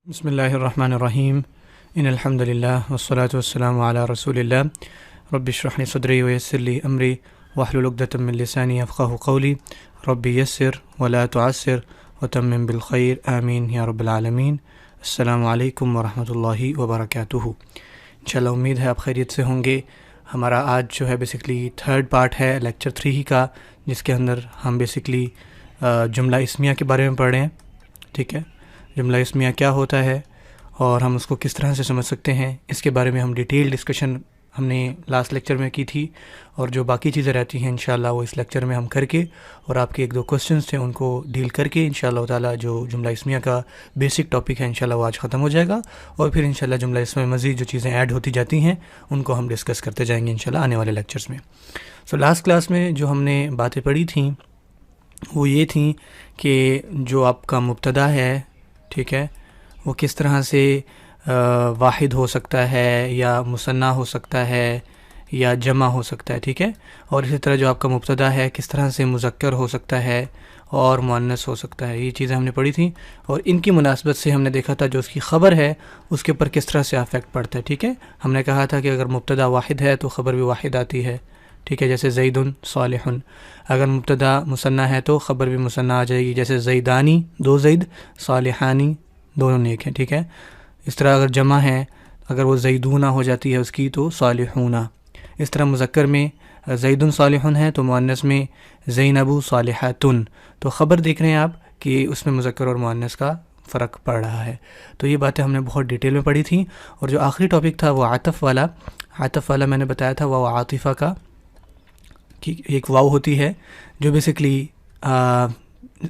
بسم اللہ الرحمن الرحیم ان الحمد للہ والصلاة والسلام علی رسول اللہ رب اشرح لی صدری ویسر لی امری واحلل عقدۃ من لسانی یفقہوا قولی رب یسر ولا تعسر وتمم بالخیر آمین یا رب العالمین۔ السلام علیکم ورحمۃ اللہ وبرکاتہ۔ انشاءاللہ امید ہے آپ خیریت سے ہوں گے۔ ہمارا آج جو ہے بیسکلی تھرڈ پارٹ ہے لیکچر 3 کا، جس کے اندر ہم بیسکلی جملہ اسمیہ کے بارے میں پڑھ رہے ہیں۔ ٹھیک ہے، جملہ اسمیہ کیا ہوتا ہے اور ہم اس کو کس طرح سے سمجھ سکتے ہیں، اس کے بارے میں ہم ڈیٹیل ڈسکشن ہم نے لاسٹ لیکچر میں کی تھی، اور جو باقی چیزیں رہتی ہیں انشاءاللہ وہ اس لیکچر میں ہم کر کے، اور آپ کے 1-2 کوسچنز تھے ان کو ڈیل کر کے انشاءاللہ تعالی جو جملہ اسمیہ کا بیسک ٹاپک ہے انشاءاللہ وہ آج ختم ہو جائے گا، اور پھر انشاءاللہ جملہ اسمیہ میں مزید جو چیزیں ایڈ ہوتی جاتی ہیں ان کو ہم ڈسکس کرتے جائیں گے انشاءاللہ آنے والے لیکچرز میں۔ لاسٹ کلاس میں جو ہم نے باتیں پڑھی تھیں وہ یہ تھیں کہ جو آپ کا مبتدا ہے، ٹھیک ہے، وہ کس طرح سے واحد ہو سکتا ہے یا مثنیٰ ہو سکتا ہے یا جمع ہو سکتا ہے، ٹھیک ہے، اور اسی طرح جو آپ کا مبتدا ہے کس طرح سے مذکر ہو سکتا ہے اور مؤنث ہو سکتا ہے۔ یہ چیزیں ہم نے پڑھی تھیں، اور ان کی مناسبت سے ہم نے دیکھا تھا جو اس کی خبر ہے اس کے اوپر کس طرح سے افیکٹ پڑتا ہے۔ ٹھیک ہے، ہم نے کہا تھا کہ اگر مبتدا واحد ہے تو خبر بھی واحد آتی ہے، ٹھیک ہے، جیسے زید صالح۔ اگر مبتدا مثنیٰ ہے تو خبر بھی مثنیٰ آ جائے گی، جیسے زیدانی 2 زید، صالحانی دونوں نیک ہیں، ٹھیک ہے۔ اس طرح اگر جمع ہے، اگر وہ زیدونہ ہو جاتی ہے اس کی تو صالحونہ۔ اس طرح مذکر میں زید صالح ہے تو مؤنث میں زینب صالحاتن۔ تو خبر دیکھ رہے ہیں آپ کہ اس میں مذکر اور مؤنث کا فرق پڑ رہا ہے۔ تو یہ باتیں ہم نے بہت ڈیٹیل میں پڑھی تھیں، اور جو آخری ٹاپک تھا وہ عطف والا میں نے بتایا تھا، وہ عاطفہ کا، کہ ایک واو ہوتی ہے جو بیسکلی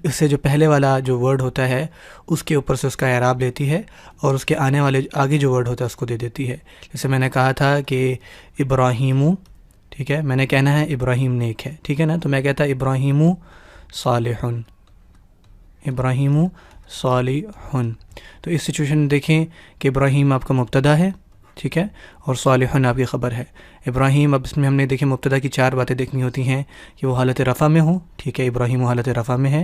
اس سے جو پہلے والا جو ورڈ ہوتا ہے اس کے اوپر سے اس کا اعراب لیتی ہے، اور اس کے آنے والے آگے جو ورڈ ہوتا ہے اس کو دے دیتی ہے۔ جیسے میں نے کہا تھا کہ ابراہیم، ٹھیک ہے، میں نے کہنا ہے ابراہیم نیک ہے، ٹھیک ہے نا، تو میں کہتا ابراہیم صالح، ابراہیم صالح۔ تو اس سچویشن میں دیکھیں کہ ابراہیم آپ کا مبتدا ہے، ٹھیک ہے، اور صالح آپ کی خبر ہے۔ ابراہیم، اب اس میں ہم نے دیکھیں مبتدا کی 4 باتیں دیکھنی ہوتی ہیں کہ وہ حالت رفع میں ہو، ٹھیک ہے، ابراہیم وہ حالت رفع میں ہے،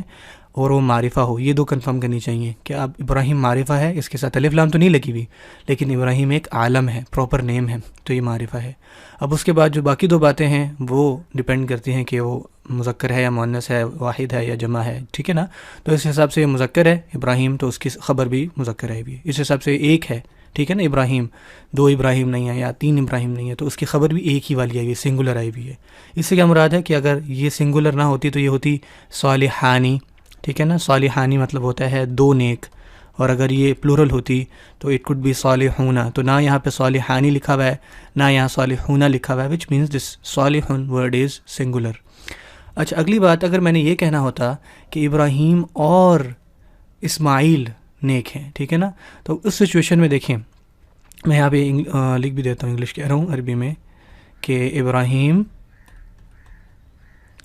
اور وہ معرفہ ہو۔ یہ 2 کنفرم کرنی چاہیے کہ اب ابراہیم معرفہ ہے، اس کے ساتھ الف لام تو نہیں لگی ہوئی، لیکن ابراہیم ایک عالم ہے، پراپر نیم ہے، تو یہ معرفہ ہے۔ اب اس کے بعد جو باقی 2 باتیں ہیں وہ ڈیپینڈ کرتی ہیں کہ وہ مذکر ہے یا مؤنث ہے، واحد ہے یا جمع ہے، ٹھیک ہے نا۔ تو اس حساب سے یہ مذکر ہے ابراہیم، تو اس کی خبر بھی مذکر ہے بھی، اس حساب سے ایک ہے، ٹھیک ہے نا، ابراہیم 2 ابراہیم نہیں ہے یا 3 ابراہیم نہیں ہے، تو اس کی خبر بھی ایک ہی والی آئی ہے، سنگولر آئی بھی ہے۔ اس سے کیا مراد ہے کہ اگر یہ سنگولر نہ ہوتی تو یہ ہوتی صالحانی، ٹھیک ہے نا، صالحانی مطلب ہوتا ہے 2 نیک، اور اگر یہ پلورل ہوتی تو اٹ کوڈ بی صالحون۔ تو نہ یہاں پہ صالحانی لکھا ہوا ہے نہ یہاں صالحون لکھا ہوا ہے، وچ مینس دس صالحون ورڈ از سنگولر۔ اچھا، اگلی بات، اگر میں نے یہ کہنا ہوتا کہ ابراہیم اور اسماعیل نیک ہیں، ٹھیک ہے نا، تو اس سچویشن میں دیکھیں، میں یہاں پہ لکھ بھی دیتا ہوں، انگلش کہہ رہا ہوں عربی میں، کہ ابراہیم،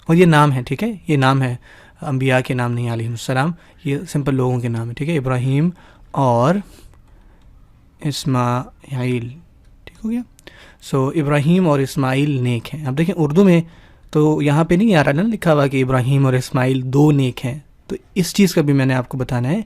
اور یہ نام ہے، ٹھیک ہے، یہ نام ہے، انبیاء کے نام نہیں علیہ السلام، یہ سمپل لوگوں کے نام ہے، ٹھیک ہے، ابراہیم اور اسماعیل، ٹھیک ہو گیا۔ ابراہیم اور اسماعیل نیک ہیں۔ اب دیکھیں اردو میں تو یہاں پہ نہیں آ رہا نا لکھا ہوا کہ ابراہیم اور اسماعیل 2 نیک ہیں، تو اس چیز کا بھی میں نے آپ کو بتانا ہے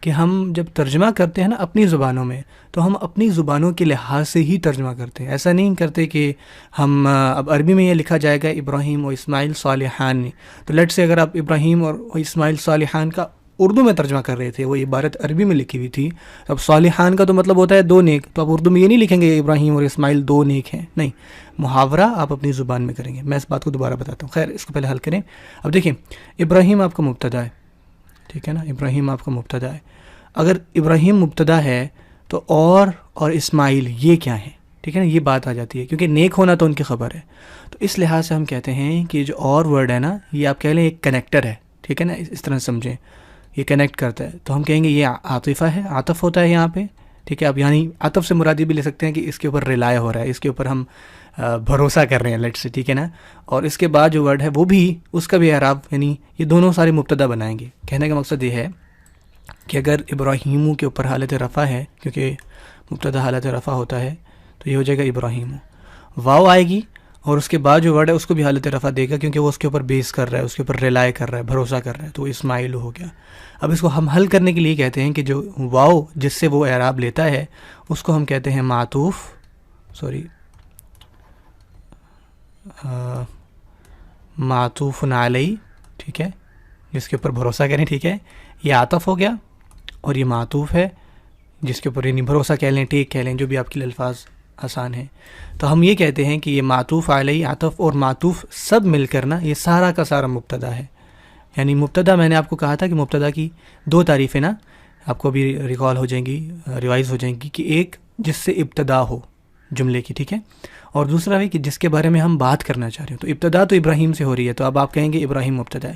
کہ ہم جب ترجمہ کرتے ہیں نا اپنی زبانوں میں، تو ہم اپنی زبانوں کے لحاظ سے ہی ترجمہ کرتے ہیں، ایسا نہیں کرتے کہ ہم اب عربی میں یہ لکھا جائے گا ابراہیم و اسماعیل صالحان، تو لیٹ سے اگر آپ ابراہیم اور اسماعیل صالحان کا اردو میں ترجمہ کر رہے تھے، وہ عبارت عربی میں لکھی ہوئی تھی، اب صالحان کا تو مطلب ہوتا ہے 2 نیک، تو آپ اردو میں یہ نہیں لکھیں گے ابراہیم اور اسماعیل 2 نیک ہیں، نہیں، محاورہ آپ اپنی زبان میں کریں گے۔ میں اس بات کو دوبارہ بتاتا ہوں، خیر اس کو پہلے حل کریں۔ اب دیکھیں ابراہیم آپ کا مبتدا ہے، ٹھیک ہے نا، ابراہیم آپ کا مبتدا ہے۔ اگر ابراہیم مبتدا ہے تو اور اسماعیل یہ کیا ہیں، ٹھیک ہے نا، یہ بات آ جاتی ہے، کیونکہ نیک ہونا تو ان کی خبر ہے، تو اس لحاظ سے ہم کہتے ہیں کہ جو اور ورڈ ہے نا، یہ آپ کہہ لیں ایک کنیکٹر ہے، ٹھیک ہے نا، اس طرح سمجھیں، یہ کنیکٹ کرتا ہے، تو ہم کہیں گے یہ عاطفہ ہے، عطف ہوتا ہے یہاں پہ، ٹھیک ہے۔ اب یعنی عطف سے مراد یہ بھی لے سکتے ہیں کہ اس کے اوپر ریلائے ہو رہا ہے، اس کے اوپر ہم بھروسہ کر رہے ہیں، لیٹ سے، ٹھیک ہے نا، اور اس کے بعد جو ورڈ ہے وہ بھی، اس کا بھی اعراب، یعنی یہ دونوں سارے مبتدا بنائیں گے۔ کہنے کا مقصد یہ ہے کہ اگر ابراہیم کے اوپر حالت رفع ہے، کیونکہ مبتدا حالت رفع ہوتا ہے، تو یہ ہو جائے گا ابراہیم، واو آئے گی اور اس کے بعد جو ورڈ ہے اس کو بھی حالت رفع دے گا کیونکہ وہ اس کے اوپر بیس کر رہا ہے، اس کے اوپر ریلائی کر رہا ہے، بھروسہ کر رہا ہے، تو وہ اسماعیل ہو گیا۔ اب اس کو ہم حل کرنے کے لیے کہتے ہیں کہ جو واو جس سے وہ اعراب لیتا ہے اس کو ہم کہتے ہیں معطوف علیہ، ٹھیک ہے، جس کے اوپر بھروسہ کریں، ٹھیک ہے، یہ عطف ہو گیا اور یہ معطوف ہے جس کے اوپر یعنی بھروسہ کہہ لیں، ٹھیک کہہ لیں، جو بھی آپ کے لیے الفاظ آسان ہیں۔ تو ہم یہ کہتے ہیں کہ یہ معطوف علیہ، عطف اور معطوف سب مل کر نا یہ سارا کا سارا مبتدا ہے۔ یعنی مبتدا میں نے آپ کو کہا تھا کہ مبتدا کی دو تعریفیں نا آپ کو ابھی ریکال ہو جائیں گی، ریوائز ہو جائیں گی، کہ ایک جس سے ابتدا ہو جملے کی، ٹھیک ہے، اور دوسرا بھی کہ جس کے بارے میں ہم بات کرنا چاہ رہے ہیں۔ تو ابتدا تو ابراہیم سے ہو رہی ہے، تو اب آپ کہیں گے ابراہیم مبتدا ہے،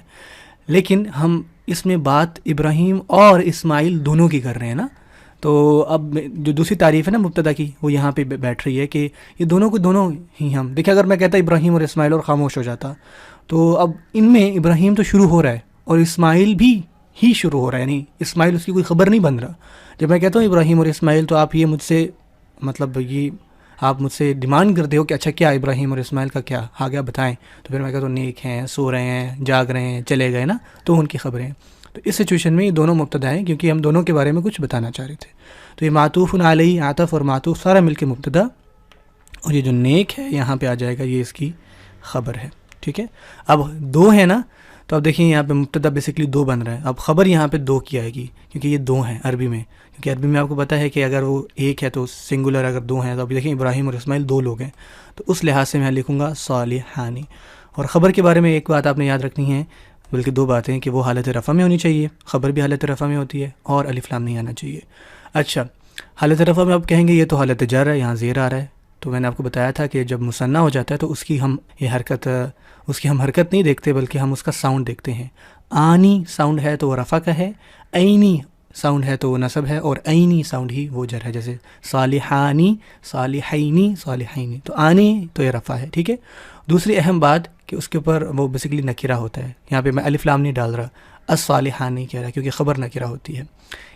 لیکن ہم اس میں بات ابراہیم اور اسماعیل دونوں کی کر رہے ہیں نا۔ تو اب جو دوسری تعریف ہے نا مبتدا کی وہ یہاں پہ بیٹھ رہی ہے کہ یہ دونوں کو دونوں ہی ہم دیکھیں، اگر میں کہتا ابراہیم اور اسماعیل اور خاموش ہو جاتا تو اب ان میں ابراہیم تو شروع ہو رہا ہے اور اسماعیل بھی ہی شروع ہو رہا ہے، یعنی اسماعیل اس کی کوئی خبر نہیں بن رہا۔ جب میں کہتا ہوں ابراہیم اور اسماعیل تو آپ یہ مجھ سے مطلب یہ آپ مجھ سے ڈیمانڈ کرتے ہو کہ اچھا کیا ابراہیم اور اسماعیل کا کیا آگے بتائیں، تو پھر میں کہتا ہوں نیک ہیں، سو رہے ہیں، جاگ رہے ہیں، چلے گئے نا، تو ان کی خبریں۔ تو اس سچویشن میں یہ دونوں مبتدا ہیں کیونکہ ہم دونوں کے بارے میں کچھ بتانا چاہ رہے تھے۔ تو یہ معطوف علیہ، عطف اور معطوف سارا مل کے مبتدا، اور یہ جو نیک ہے یہاں پہ آ جائے گا، یہ اس کی خبر ہے، ٹھیک ہے۔ اب دو ہے نا، تو اب دیکھیں یہاں پہ مبتدا بیسکلی دو بن رہا ہے، اب خبر یہاں پہ دو کی آئے گی کیونکہ یہ دو ہیں عربی میں، کیونکہ عربی میں آپ کو پتہ ہے کہ اگر وہ ایک ہے تو سنگولر، اگر دو ہیں تو اب دیکھیں ابراہیم اور اسماعیل دو لوگ ہیں، تو اس لحاظ سے میں لکھوں گا صالحانی۔ اور خبر کے بارے میں ایک بات آپ نے یاد رکھنی ہے، بلکہ دو باتیں، کہ وہ حالت رفع میں ہونی چاہیے، خبر بھی حالت رفع میں ہوتی ہے، اور الف لام نہیں آنا چاہیے۔ اچھا، حالت رفع میں آپ کہیں گے یہ تو حالت جر ہے، یہاں زیر آ رہا ہے، تو میں نے آپ کو بتایا تھا کہ جب مثنیٰ ہو جاتا ہے تو اس کی ہم حرکت نہیں دیکھتے بلکہ ہم اس کا ساؤنڈ دیکھتے ہیں۔ آنی ساؤنڈ ہے تو وہ رفع کا ہے، عینی ساؤنڈ ہے تو وہ نصب ہے، اور عینی ساؤنڈ ہی وہ جر ہے، جیسے صالحانی، صالحینی، صالحینی، تو آنی تو یہ رفع ہے، ٹھیک ہے۔ دوسری اہم بات کہ اس کے اوپر وہ بیسکلی نکرہ ہوتا ہے، یہاں پہ میں الف لام نہیں ڈال رہا، الصالحان نہیں کہہ رہا کیونکہ خبر نکرہ ہوتی ہے۔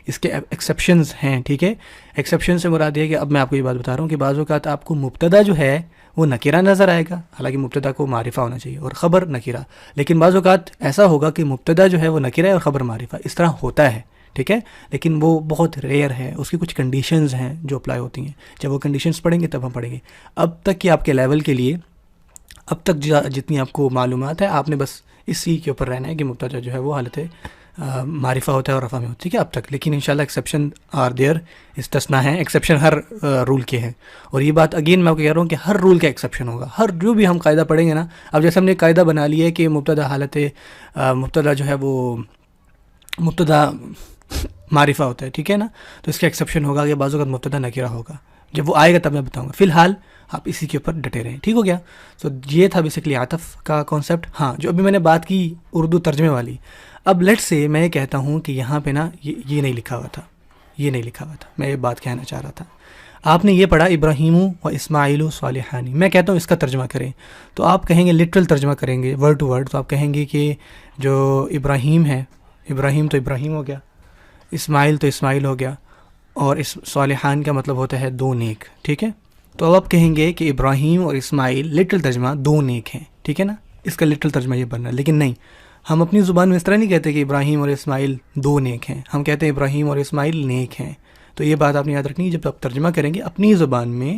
اس کے ایکسیپشنز ہیں، ٹھیک ہے۔ ایکسیپشن سے مراد یہ کہ اب میں آپ کو یہ بات بتا رہا ہوں کہ بعض اوقات آپ کو مبتدا جو ہے وہ نکرہ نظر آئے گا، حالانکہ مبتدا کو معرفہ ہونا چاہیے اور خبر نکرہ، لیکن بعض اوقات ایسا ہوگا کہ مبتدا جو ہے وہ نکرہ ہے اور خبر معرفہ، اس طرح ہوتا ہے، ٹھیک ہے، لیکن وہ بہت ریئر ہے، اس کی کچھ کنڈیشنز ہیں جو اپلائی ہوتی ہیں، جب وہ کنڈیشنز پڑھیں گے تب ہم پڑھیں گے۔ اب تک کہ آپ کے لیول کے لیے اب تک جتنی آپ کو معلومات ہے آپ نے بس اسی کے اوپر رہنا ہے کہ مبتدا جو ہے وہ حالت معرفہ ہوتا ہے اور رفع میں ہوتا ہے، ٹھیک ہے اب تک، لیکن انشاءاللہ ایکسیپشن آر دیئر، استثناء ہیں، ایکسیپشن ہر رول کے ہیں، اور یہ بات اگین میں آپ کو کہہ رہا ہوں کہ ہر رول کا ایکسیپشن ہوگا، ہر جو بھی ہم قاعدہ پڑھیں گے نا، اب جیسے ہم نے قاعدہ بنا لیا ہے کہ مبتدا جو ہے وہ مبتدا معرفہ ہوتا ہے، ٹھیک ہے نا، تو اس کا ایکسیپشن ہوگا کہ بعض اوقات مبتدا نکرہ ہوگا، جب وہ آئے گا تب میں بتاؤں گا، فی الحال آپ اسی کے اوپر ڈٹے رہیں، ٹھیک ہو گیا۔ تو یہ تھا بیسکلی عطف کا کانسیپٹ۔ ہاں، جو ابھی میں نے بات کی اردو ترجمے والی، اب لیٹ سے میں یہ کہتا ہوں کہ یہاں پہ نا یہ نہیں لکھا ہوا تھا، یہ نہیں لکھا ہوا تھا، میں یہ بات کہنا چاہ رہا تھا۔ آپ نے یہ پڑھا ابراہیم و اسماعیل صالحانی، میں کہتا ہوں اس کا ترجمہ کریں، تو آپ کہیں گے لٹرل ترجمہ کریں گے ورڈ ٹو ورڈ، تو آپ کہیں گے کہ جو ابراہیم ہے، ابراہیم تو ابراہیم ہو گیا، اسماعیل تو اسماعیل ہو گیا، اور اس صالحان کا مطلب ہوتا ہے دو نیک، ٹھیک ہے۔ تو اب آپ کہیں گے کہ ابراہیم اور اسماعیل لٹرل ترجمہ دو نیک ہیں، ٹھیک ہے نا، اس کا لٹرل ترجمہ یہ بننا ہے، لیکن نہیں، ہم اپنی زبان میں اس طرح نہیں کہتے کہ ابراہیم اور اسماعیل دو نیک ہیں، ہم کہتے ہیں ابراہیم اور اسماعیل نیک ہیں۔ تو یہ بات آپ نے یاد رکھنی ہے، جب آپ ترجمہ کریں گے اپنی زبان میں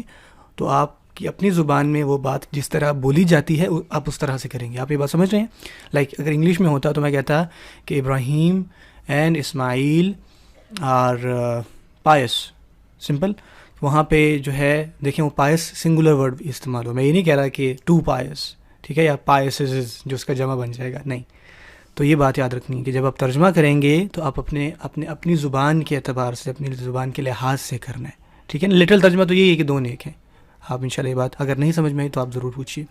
تو آپ کی اپنی زبان میں وہ بات جس طرح بولی جاتی ہے آپ اس طرح سے کریں گے۔ آپ یہ بات سمجھ رہے ہیں؟ لائک اگر انگلش میں ہوتا تو میں کہتا کہ Ibrahim and Ismail are pious, simple, وہاں پہ جو ہے دیکھیں وہ پائس سنگولر ورڈ استعمال ہو، میں یہ نہیں کہہ رہا کہ ٹو پائس، ٹھیک ہے، یا پائسز جو اس کا جمع بن جائے گا، نہیں۔ تو یہ بات یاد رکھنی ہے کہ جب آپ ترجمہ کریں گے تو آپ اپنی زبان کے اعتبار سے، اپنی زبان کے لحاظ سے کرنا ہے، ٹھیک ہے نا۔ لٹرل ترجمہ تو یہی ہے کہ دو نیک ہیں۔ آپ انشاءاللہ یہ بات اگر نہیں سمجھ میں آئی تو آپ ضرور پوچھیے۔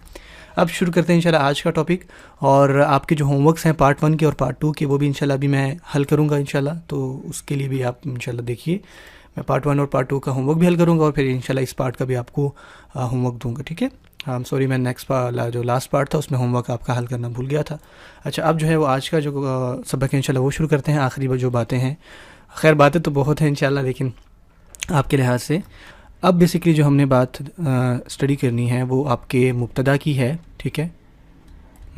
اب شروع کرتے ہیں انشاءاللہ آج کا ٹاپک، اور آپ کے جو ہوم ورکس ہیں پارٹ 1 کے اور پارٹ 2 کے وہ بھی انشاءاللہ ابھی میں حل کروں گا انشاءاللہ، تو اس کے لیے بھی آپ انشاءاللہ دیکھیے، میں پارٹ 1 اور پارٹ 2 کا ہوم ورک بھی حل کروں گا، اور پھر انشاءاللہ اس پارٹ کا بھی آپ کو ہوم ورک دوں گا، ٹھیک ہے۔ سوری، میں نیکسٹ جو لاسٹ پارٹ تھا اس میں ہوم ورک آپ کا حل کرنا بھول گیا تھا۔ اچھا، اب جو ہے وہ آج کا جو سبق ہے انشاءاللہ وہ شروع کرتے ہیں۔ آخری جو باتیں ہیں، خیر باتیں تو بہت ہیں انشاءاللہ لیکن آپ کے لحاظ سے اب بیسکلی جو ہم نے بات اسٹڈی کرنی ہے وہ آپ کے مبتدا کی ہے، ٹھیک ہے،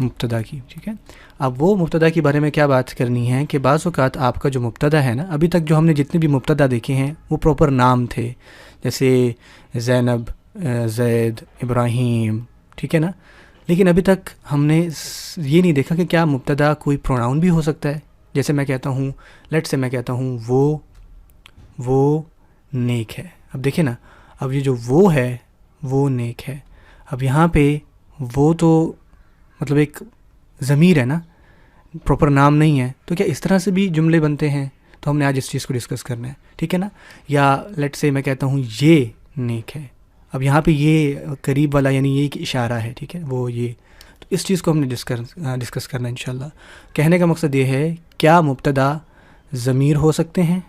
مبتدا کی، ٹھیک ہے. اب وہ مبتدا کے بارے میں کیا بات کرنی ہے کہ بعض اوقات آپ کا جو مبتدا ہے نا، ابھی تک جو ہم نے جتنے بھی مبتدا دیکھے ہیں وہ پراپر نام تھے، جیسے زینب، زید، ابراہیم، ٹھیک ہے نا. لیکن ابھی تک ہم نے یہ نہیں دیکھا کہ کیا مبتدا کوئی پروناؤن بھی ہو سکتا ہے. جیسے میں کہتا ہوں، لیٹ سے میں کہتا ہوں وہ نیک ہے. اب دیکھیں نا، اب یہ جو وہ ہے وہ نیک ہے. اب یہاں پہ وہ تو مطلب ایک ضمیر ہے نا، پراپر نام نہیں ہے. تو کیا اس طرح سے بھی جملے بنتے ہیں؟ تو ہم نے آج اس چیز کو ڈسکس کرنا ہے، ٹھیک ہے نا. یا لیٹ سے میں کہتا ہوں یہ نیک ہے. اب یہاں پہ یہ قریب والا یعنی یہ ایک اشارہ ہے، ٹھیک ہے، وہ یہ. تو اس چیز کو ہم نے ڈسکس کرنا ہے انشاءاللہ. کہنے کا مقصد یہ ہے کیا مبتدا ضمیر ہو سکتے ہیں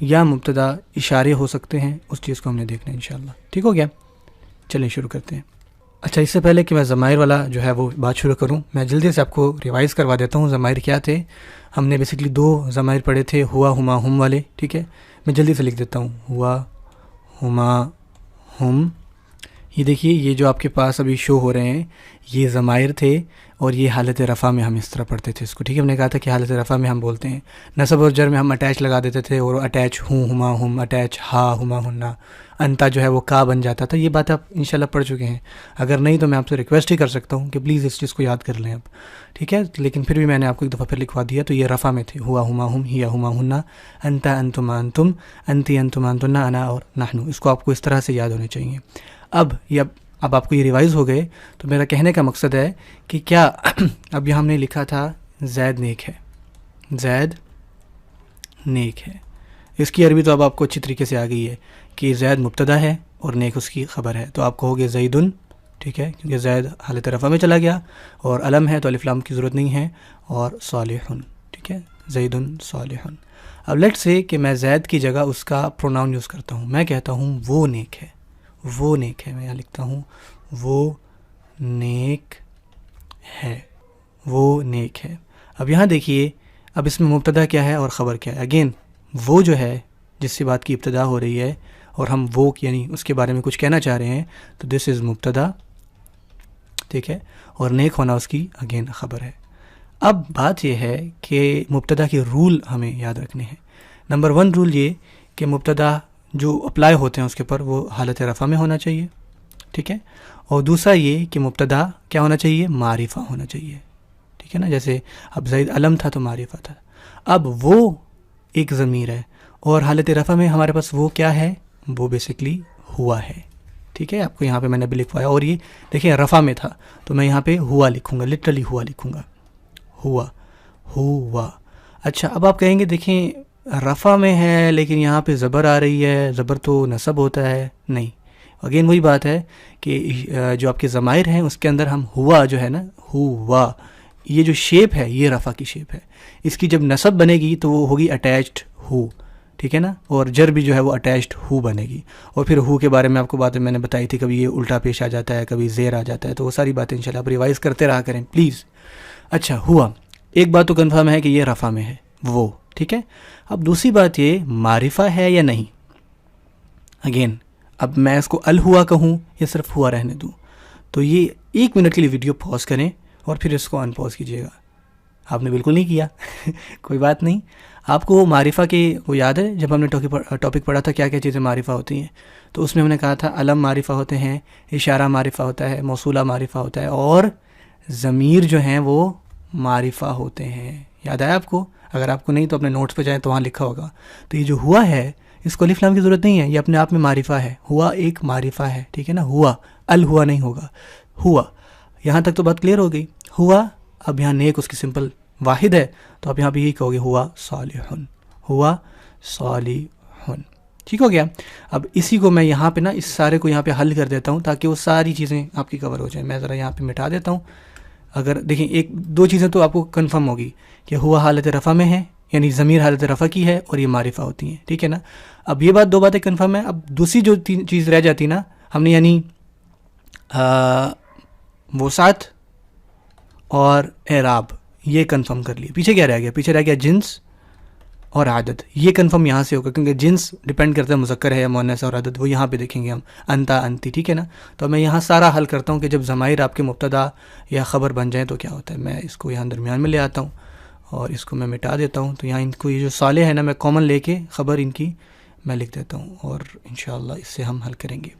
یا مبتدا اشارے ہو سکتے ہیں، اس چیز کو ہم نے دیکھنا ہے انشاءاللہ. ٹھیک ہو گیا؟ چلیں شروع کرتے ہیں. اچھا، اس سے پہلے کہ میں ضمائر والا جو ہے وہ بات شروع کروں، میں جلدی سے آپ کو ریوائز کروا دیتا ہوں ضمائر کیا تھے. ہم نے بیسکلی 2 ضمائر پڑھے تھے، ہوا، ہما، ہم والے، ٹھیک ہے. میں جلدی سے لکھ دیتا ہوں، ہوا، ہما، ہم. یہ دیکھیے، یہ جو آپ کے پاس ابھی شو ہو رہے ہیں یہ ضمائر تھے، اور یہ حالت رفع میں ہم اس طرح پڑھتے تھے اس کو، ٹھیک ہے. ہم نے کہا تھا کہ حالت رفع میں ہم بولتے ہیں، نصب اور جر میں ہم اٹیچ لگا دیتے تھے، اور اٹیچ ہوں، ہما، ہم، اٹیچ ہا، ہما، ہننا، انتا جو ہے وہ کا بن جاتا تھا. یہ بات آپ انشاءاللہ پڑھ چکے ہیں. اگر نہیں تو میں آپ سے ریکویسٹ ہی کر سکتا ہوں کہ پلیز اس چیز کو یاد کر لیں اب، ٹھیک ہے. لیکن پھر بھی میں نے آپ کو ایک دفعہ پھر لکھوا دیا. تو یہ رفع میں تھے، ہوا، ہما، ہم، ہیا، ہما، ہننا، انتا، انتما، انتم، انتی، انتما، انتنا، انا اور نحنو. اس کو آپ کو اس طرح سے یاد ہونے چاہیے. اب آپ کو یہ ریوائز ہو گئے. تو میرا کہنے کا مقصد ہے کہ کیا اب یہاں ہم نے لکھا تھا زید نیک ہے، زید نیک ہے. اس کی عربی تو اب آپ کو اچھی طریقے سے آ گئی ہے کہ زید مبتدا ہے اور نیک اس کی خبر ہے. تو آپ کہو گے زیدن، ٹھیک ہے، کیونکہ زید حالت رفع میں چلا گیا، اور علم ہے تو الف لام کی ضرورت نہیں ہے، اور صالحن، ٹھیک ہے، زیدن صالحن. اب لیٹ سے کہ میں زید کی جگہ اس کا پروناؤن یوز کرتا ہوں، میں کہتا ہوں وہ نیک ہے، وہ نیک ہے. میں یہاں لکھتا ہوں وہ نیک ہے، وہ نیک ہے. اب یہاں دیکھیے، اب اس میں مبتدا کیا ہے اور خبر کیا ہے. اگین وہ جو ہے جس سے بات کی ابتدا ہو رہی ہے، اور ہم وہ یعنی اس کے بارے میں کچھ کہنا چاہ رہے ہیں، تو دس از مبتدا، ٹھیک ہے، اور نیک ہونا اس کی اگین خبر ہے. اب بات یہ ہے کہ مبتدا کے رول ہمیں یاد رکھنے ہیں. نمبر 1 رول یہ کہ مبتدا جو اپلائی ہوتے ہیں اس کے اوپر وہ حالت رفع میں ہونا چاہیے، ٹھیک ہے. اور دوسرا یہ کہ مبتدا کیا ہونا چاہیے، معرفہ ہونا چاہیے، ٹھیک ہے نا. جیسے اب زید علم تھا تو معرفہ تھا. اب وہ ایک ضمیر ہے، اور حالت رفع میں ہمارے پاس وہ کیا ہے، وہ بیسکلی ہوا ہے، ٹھیک ہے. آپ کو یہاں پہ میں نے بھی لکھوایا، اور یہ دیکھیں رفع میں تھا تو میں یہاں پہ ہوا لکھوں گا، لٹرلی ہوا لکھوں گا، ہوا، ہوا. اچھا، اب آپ کہیں گے دیکھیں رفع میں ہے لیکن یہاں پہ زبر آ رہی ہے، زبر تو نصب ہوتا ہے. نہیں، اگین وہی بات ہے کہ جو آپ کے ضمائر ہیں اس کے اندر ہم ہوا جو ہے نا، ہوا، یہ جو شیپ ہے یہ رفع کی شیپ ہے. اس کی جب نصب بنے گی تو وہ ہوگی اٹیچڈ ہو، ٹھیک ہے نا. اور جر بھی جو ہے وہ اٹیچڈ ہو بنے گی. اور پھر ہو کے بارے میں آپ کو باتیں میں نے بتائی تھی، کبھی یہ الٹا پیش آ جاتا ہے، کبھی زیر آ جاتا ہے. تو وہ ساری باتیں انشاءاللہ آپ ریوائز کرتے رہا کریں پلیز. اچھا، ہوا ایک بات تو کنفرم ہے کہ یہ رفع میں ہے، وہ، ٹھیک ہے. اب دوسری بات یہ معرفہ ہے یا نہیں. اگین اب میں اس کو الہوا کہوں یا صرف ہوا رہنے دوں، تو یہ 1 منٹ کے لیے ویڈیو پاز کریں اور پھر اس کو ان پاز کیجیے گا. آپ نے بالکل نہیں کیا کوئی بات نہیں. آپ کو وہ معرفہ کے وہ یاد ہے جب ہم نے ٹاپک پڑھا تھا کیا کیا چیزیں معرفہ ہوتی ہیں؟ تو اس میں ہم نے کہا تھا علم معرفہ ہوتے ہیں، اشارہ معرفہ ہوتا ہے، موصولہ معرفہ ہوتا ہے، اور ضمیر جو ہیں وہ معرفہ ہوتے ہیں. یاد آیا آپ کو؟ اگر آپ کو نہیں تو اپنے نوٹس پہ جائیں تو وہاں لکھا ہوگا. تو یہ جو ہوا ہے اس کو الف لام کی ضرورت نہیں ہے، یہ اپنے آپ میں معرفہ ہے. ہوا ایک معرفہ ہے، ٹھیک ہے نا. ہوا الہوا نہیں ہوگا، ہوا. یہاں تک تو بات کلیئر ہو گئی. ہوا، اب یہاں نیک اس کی سمپل واحد ہے تو آپ یہاں بھی یہی کہو گے ہوا صالحن، ہوا صالحن. ٹھیک ہو گیا. اب اسی کو میں یہاں پہ نا اس سارے کو یہاں پہ حل کر دیتا ہوں تاکہ وہ ساری چیزیں آپ کی کور ہو جائیں. میں ذرا یہاں پہ مٹا دیتا ہوں. اگر دیکھیں 1-2 چیزیں تو آپ کو کنفرم ہوگی کہ ہوا حالت رفع میں ہے، یعنی ضمیر حالت رفع کی ہے، اور یہ معرفہ ہوتی ہیں، ٹھیک ہے نا. اب یہ بات 2 باتیں کنفرم ہے. اب دوسری جو چیز رہ جاتی نا، ہم نے یعنی وسعت اور اعراب یہ کنفرم کر لیے. پیچھے کیا رہ گیا؟ پیچھے رہ گیا جنس اور عدد. یہ کنفرم یہاں سے ہوگا کیونکہ جنس ڈپینڈ کرتا ہے مذکر ہے یا مؤنث اور عدد. وہ یہاں پہ دیکھیں گے ہم انتا انتی, ٹھیک ہے نا. تو میں یہاں سارا حل کرتا ہوں کہ جب ضمائر آپ کے مبتدا یا خبر بن جائیں تو کیا ہوتا ہے. میں اس کو یہاں درمیان میں لے آتا ہوں اور اس کو میں مٹا دیتا ہوں. تو یہاں ان کو یہ جو صالح ہے نا, میں کامن لے کے خبر ان کی میں لکھ دیتا ہوں اور انشاءاللہ اس سے ہم حل کریں گے.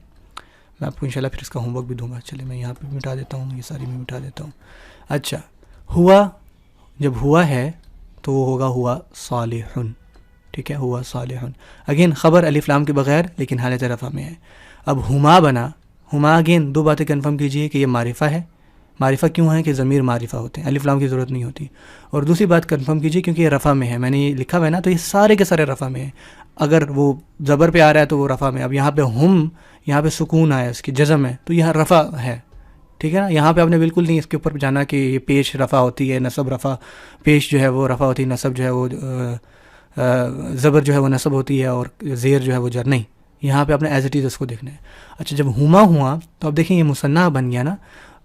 میں آپ کو انشاءاللہ پھر اس کا ہوم ورک بھی دوں گا. چلے میں یہاں پہ مٹا دیتا ہوں, یہ ساری میں مٹا دیتا ہوں. اچھا, ہوا جب ہوا ہے تو وہ ہوگا ہوا صالحن, ٹھیک ہے, ہوا صالحن. اگین خبر الف لام کے بغیر لیکن حالت رفع میں ہے. اب ہما بنا, ہما اگین دو باتیں کنفرم کیجئے کہ یہ معرفہ ہے. معرفہ کیوں ہے کہ ضمیر معرفہ ہوتے ہیں, الف لام کی ضرورت نہیں ہوتی. اور دوسری بات کنفرم کیجئے کیونکہ یہ رفع میں ہے. میں نے یہ لکھا ہوا ہے نا, تو یہ سارے کے سارے رفع میں ہیں. اگر وہ زبر پہ آ رہا ہے تو وہ رفع میں. اب یہاں پہ ہم, یہاں پہ سکون آیا, اس کی جزم ہے, تو یہاں رفع ہے, ٹھیک ہے نا. یہاں پہ آپ نے بالکل نہیں اس کے اوپر جانا کہ یہ پیش رفع ہوتی ہے, نصب رفع, پیش جو ہے وہ رفع ہوتی ہے, نصب جو ہے وہ زبر جو ہے وہ نصب ہوتی ہے اور زیر جو ہے وہ جر. نہیں, یہاں پہ آپ نے ایز اٹ از اس کو دیکھنا ہے. اچھا, جب ہما ہوا تو اب دیکھیں یہ مثنیٰ بن گیا نا,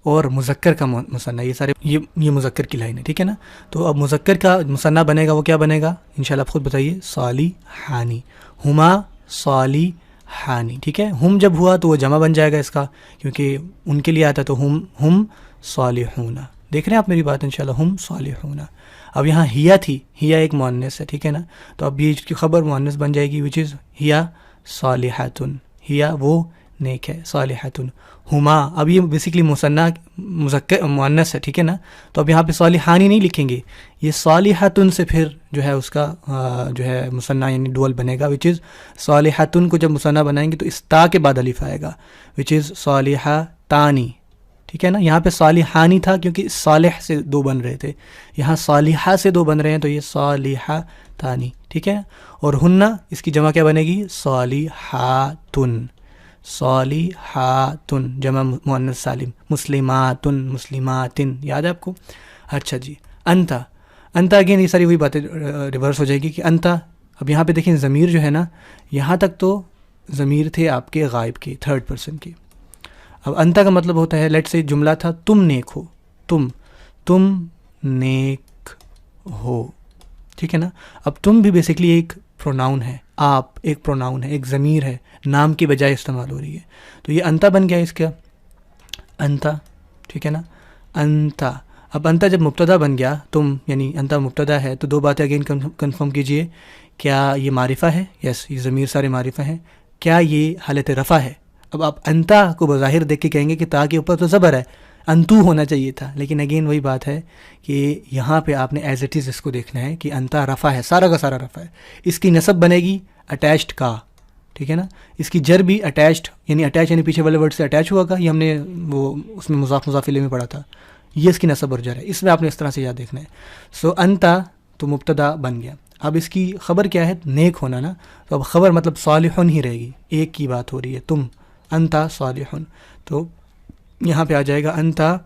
اور مذکر کا مثنیٰ, یہ سارے یہ مذکر کی لائن ہے, ٹھیک ہے نا. تو اب مذکر کا مثنیٰ بنے گا, وہ کیا بنے گا انشاءاللہ آپ خود بتائیے, صالحانی. ہما صالحانی, ٹھیک ہے. ہم جب ہوا تو وہ جمع بن جائے گا اس کا, کیونکہ ان کے لیے آتا ہے, تو ہم صالحون. دیکھ رہے ہیں آپ میری بات انشاءاللہ, ہم صالحون. اب یہاں ہیا تھی, ہیا ایک مؤنث ہے, ٹھیک ہے نا. تو اب یہ کی خبر مؤنث بن جائے گی, وچ از ہیا صالحاتن, ہیا وہ نیک ہے, صالحاتن. ہما, اب یہ بیسیکلی مثنیٰ مذکر مؤنث ہے, ٹھیک ہے نا. تو اب یہاں پہ صالحانی نہیں لکھیں گے, یہ صالحاتن سے پھر جو ہے اس کا جو ہے مثنیٰ یعنی ڈوئل بنے گا, وچ از صالحاتن کو جب مثنیٰ بنائیں گے تو اس تا کے بعد الف آئے گا, وچ از صالحاتانی, ٹھیک ہے نا. یہاں پہ صالحانی تھا کیونکہ صالح سے دو بن رہے تھے, یہاں صالحہ سے دو بن رہے ہیں, تو یہ صالحاتانی, ٹھیک ہے. اور ہنہ, اس کی جمع کیا بنے گی, صالحاتن, صالحاتن جمع مؤنث سالم, مسلماتن, مسلماتن, یاد ہے آپ کو. اچھا جی, انتا, انتا اگین یہ ساری وہی باتیں ریورس ہو جائے گی کہ انتا. اب یہاں پہ دیکھیں ضمیر جو ہے نا, یہاں تک تو ضمیر تھے آپ کے غائب کے, تھرڈ پرسن کے. اب انتا کا مطلب ہوتا ہے, لیٹ سے جملہ تھا تم نیک ہو, تم نیک ہو, ٹھیک ہے نا. اب تم بھی بیسکلی ایک پروناؤن ہے, آپ ایک پروناؤن ہے, ایک ضمیر ہے, نام کی بجائے استعمال ہو رہی ہے. تو یہ انتا بن گیا اس کا, انتا, ٹھیک ہے نا, انتا. اب انتا جب مبتدا بن گیا, تم یعنی انتا مبتدا ہے, تو دو باتیں اگین کنفرم کیجئے, کیا یہ معرفہ ہے, یس یہ ضمیر سارے معرفہ ہیں, کیا یہ حالت رفع ہے. اب آپ انتا کو بظاہر دیکھ کے کہیں گے کہ تا کے اوپر تو زبر ہے, انتو ہونا چاہیے تھا, لیکن اگین وہی بات ہے کہ یہاں پہ آپ نے ایز اٹ از اس کو دیکھنا ہے کہ انتا رفع ہے, سارا کا سارا رفع ہے. اس کی نصب بنے گی اٹیچڈ کا, ٹھیک ہے نا. اس کی جر بھی اٹیچڈ, یعنی اٹیچ یعنی پیچھے والے ورڈ سے اٹیچ ہوا گا, یہ ہم نے وہ اس میں مضاف مضاف الیہ میں پڑھا تھا, یہ اس کی نصب اور جر ہے. اس میں آپ نے اس طرح سے یاد دیکھنا ہے. سو انتا تو مبتدا بن گیا. اب اس کی خبر کیا ہے, نیک ہونا نا. تو اب خبر مطلب صالحن ہی رہے گی, ایک کی بات ہو رہی ہے, تم انتا صالحن. تو یہاں پہ آ جائے گا انتا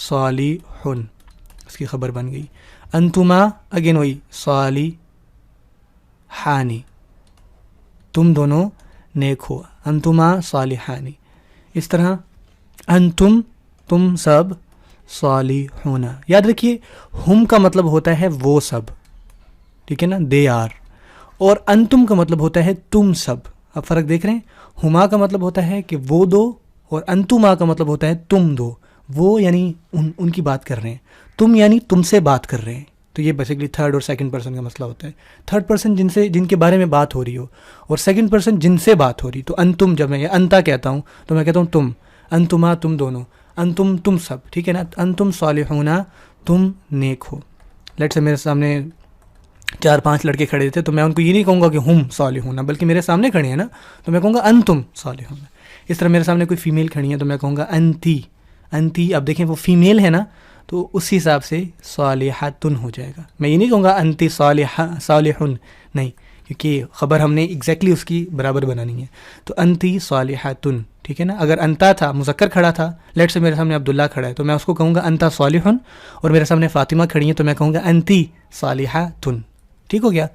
صالحن, اس کی خبر بن گئی. انتما اگین وہی صالحانی, تم دونوں نیک ہو, انتما صالحانی. اس طرح انتم, تم سب, صالحون. یاد رکھیے ہم کا مطلب ہوتا ہے وہ سب, ٹھیک ہے نا, دے آر. اور انتم کا مطلب ہوتا ہے تم سب. اب فرق دیکھ رہے ہیں, ہما کا مطلب ہوتا ہے کہ وہ دو, اور انتما کا مطلب ہوتا ہے تم دو. وہ یعنی ان کی بات کر رہے ہیں, تم یعنی تم سے بات کر رہے ہیں. تو یہ بیسیکلی تھرڈ اور سیکنڈ پرسن کا مسئلہ ہوتا ہے. تھرڈ پرسن جن کے بارے میں بات ہو رہی ہو, اور سیکنڈ پرسن جن سے بات ہو رہی. تو انتم جب میں انتا کہتا ہوں تو میں کہتا ہوں تم, انتما تم دونوں, انتم تم سب, ٹھیک ہے نا. انتم صالحون, تم نیک ہو. لیٹ سے میرے سامنے 4-5 لڑکے کھڑے تھے, تو میں ان کو یہ نہیں کہوں گا کہ ہم صالحون, بلکہ میرے سامنے کھڑے ہیں نا, تو میں کہوں گا انتم صالحون. اس طرح میرے سامنے کوئی فیمیل کھڑی ہے تو میں کہوں گا انتی, انتی. اب دیکھیں وہ فیمیل ہے نا, تو اس حساب سے صالحاتن ہو جائے گا. میں یہ نہیں کہوں گا انتی صالحن, نہیں, کیونکہ خبر ہم نے ایگزیکٹلی اس کی برابر بنانی ہے. تو انتی صالحاتن, ٹھیک ہے نا. اگر انتا تھا, مذکر کھڑا تھا, لیٹ سے میرے سامنے عبداللہ کھڑا ہے, تو میں اس کو کہوں گا انتا صالحن, اور میرے سامنے فاطمہ کھڑی ہے تو میں کہوں گا انتی صالحاتن. ٹھیک ہو گیا.